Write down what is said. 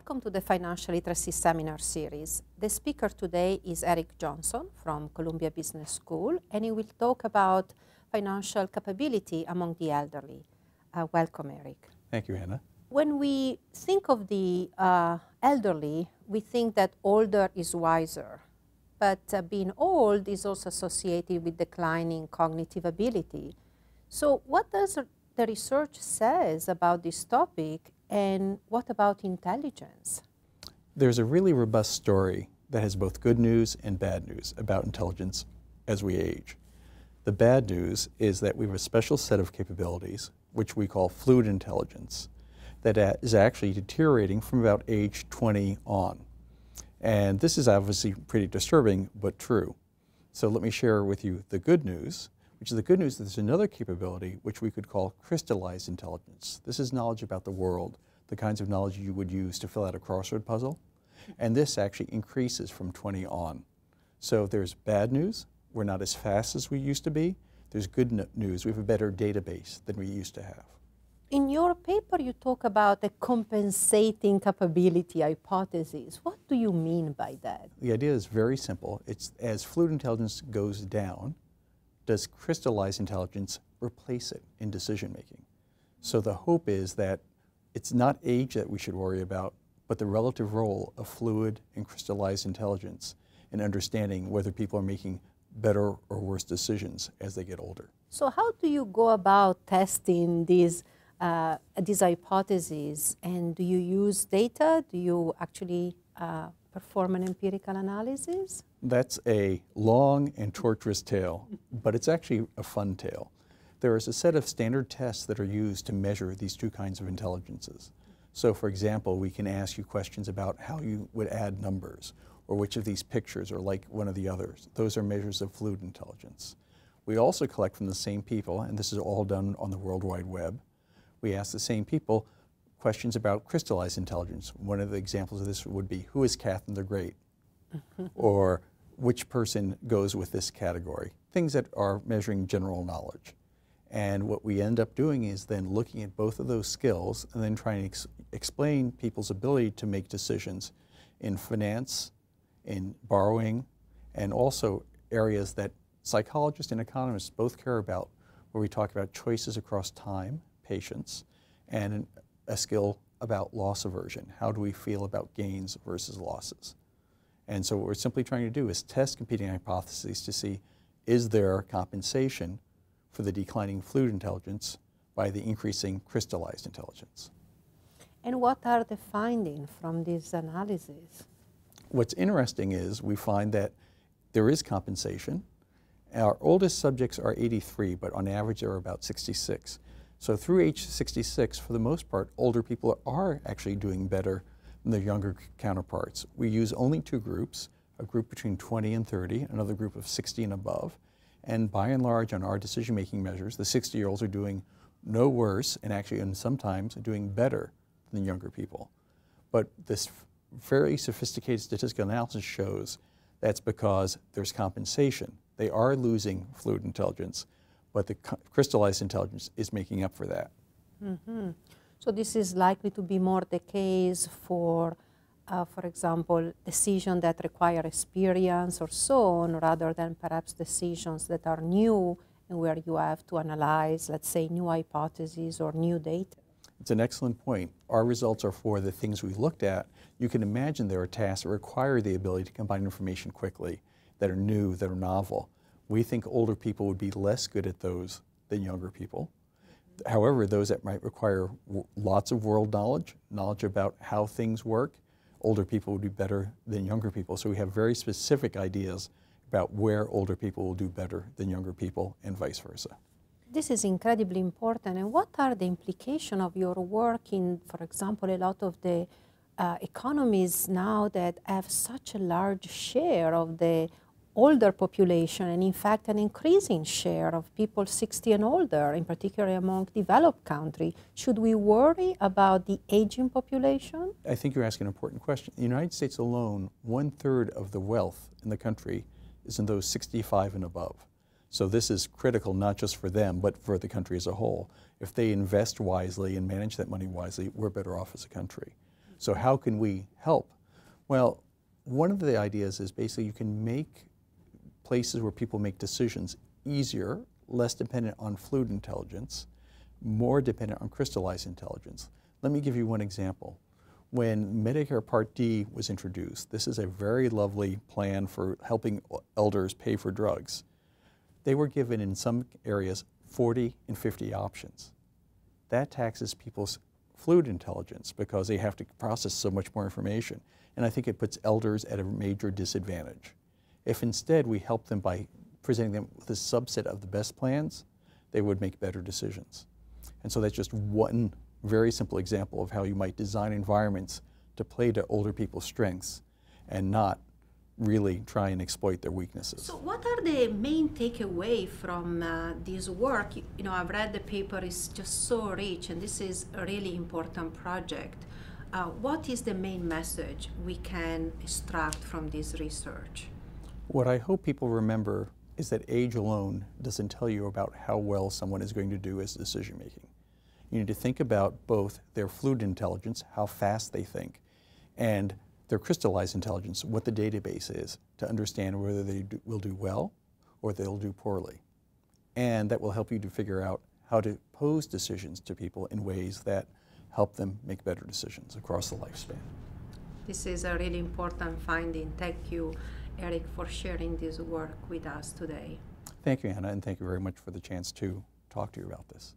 Welcome to the Financial Literacy Seminar Series. The speaker today is Eric Johnson from Columbia Business School, and he will talk about financial capability among the elderly. Welcome, Eric. Thank you, Hannah. When we think of the elderly, we think that older is wiser. But being old is also associated with declining cognitive ability. So what does the research says about this topic, and what about intelligence? There's a really robust story that has both good news and bad news about intelligence as we age. The bad news is that we have a special set of capabilities, which we call fluid intelligence, that is actually deteriorating from about age 20 on. And this is obviously pretty disturbing, but true. So let me share with you the good news, which is the good news that there's another capability which we could call crystallized intelligence. This is knowledge about the world, the kinds of knowledge you would use to fill out a crossword puzzle. And this actually increases from 20 on. So there's bad news. We're not as fast as we used to be. There's good news. We have a better database than we used to have. In your paper, you talk about the compensating capability hypothesis. What do you mean by that? The idea is very simple. It's as fluid intelligence goes down, does crystallized intelligence replace it in decision making? So the hope is that it's not age that we should worry about, but the relative role of fluid and crystallized intelligence in understanding whether people are making better or worse decisions as they get older. So how do you go about testing these hypotheses, and do you use data? Do you actually perform an empirical analysis? That's a long and torturous tale, but it's actually a fun tale. There is a set of standard tests that are used to measure these two kinds of intelligences. So for example, we can ask you questions about how you would add numbers, or which of these pictures are like one of the others. Those are measures of fluid intelligence. We also collect from the same people, and this is all done on the World Wide Web. We ask the same people questions about crystallized intelligence. One of the examples of this would be, who is Catherine the Great? Or which person goes with this category? Things that are measuring general knowledge. And what we end up doing is then looking at both of those skills and then trying to explain people's ability to make decisions in finance, in borrowing, and also areas that psychologists and economists both care about, where we talk about choices across time, patience, and a skill about loss aversion. How do we feel about gains versus losses? And so what we're simply trying to do is test competing hypotheses to see, is there compensation for the declining fluid intelligence by the increasing crystallized intelligence? And what are the findings from this analysis? What's interesting is we find that there is compensation. Our oldest subjects are 83, but on average they're about 66. So through age 66, for the most part, older people are actually doing better than their younger counterparts. We use only two groups, a group between 20 and 30, another group of 60 and above. And by and large, on our decision-making measures, the 60-year-olds are doing no worse, and actually, and sometimes, doing better than younger people. But this very sophisticated statistical analysis shows that's because there's compensation. They are losing fluid intelligence, but the crystallized intelligence is making up for that. Mm-hmm. So this is likely to be more the case for example, decisions that require experience or so on, rather than perhaps decisions that are new and where you have to analyze, let's say, new hypotheses or new data. It's an excellent point. Our results are for the things we looked at. You can imagine there are tasks that require the ability to combine information quickly, that are new, that are novel. We think older people would be less good at those than younger people. However, those that might require lots of world knowledge, knowledge about how things work, older people would be better than younger people. So we have very specific ideas about where older people will do better than younger people and vice versa. This is incredibly important. And what are the implications of your work in, for example, a lot of the economies now that have such a large share of the older population, and in fact an increasing share of people 60 and older, in particular among developed countries? Should we worry about the aging population? I think you're asking an important question. In the United States alone, 1/3 of the wealth in the country is in those 65 and above. So this is critical not just for them, but for the country as a whole. If they invest wisely and manage that money wisely, we're better off as a country. So how can we help? Well, one of the ideas is basically you can make places where people make decisions easier, less dependent on fluid intelligence, more dependent on crystallized intelligence. Let me give you one example. When Medicare Part D was introduced, this is a very lovely plan for helping elders pay for drugs. They were given in some areas 40 and 50 options. That taxes people's fluid intelligence because they have to process so much more information. And I think it puts elders at a major disadvantage. If instead we help them by presenting them with a subset of the best plans, they would make better decisions. And so that's just one very simple example of how you might design environments to play to older people's strengths and not really try and exploit their weaknesses. So what are the main takeaway from this work? You know, I've read the paper, is just so rich, and this is a really important project. What is the main message we can extract from this research? What I hope people remember is that age alone doesn't tell you about how well someone is going to do as decision making. You need to think about both their fluid intelligence, how fast they think, and their crystallized intelligence, what the database is, to understand whether they will do well or they'll do poorly. And that will help you to figure out how to pose decisions to people in ways that help them make better decisions across the lifespan. This is a really important finding. Thank you, Eric, for sharing this work with us today. Thank you, Anna, and thank you very much for the chance to talk to you about this.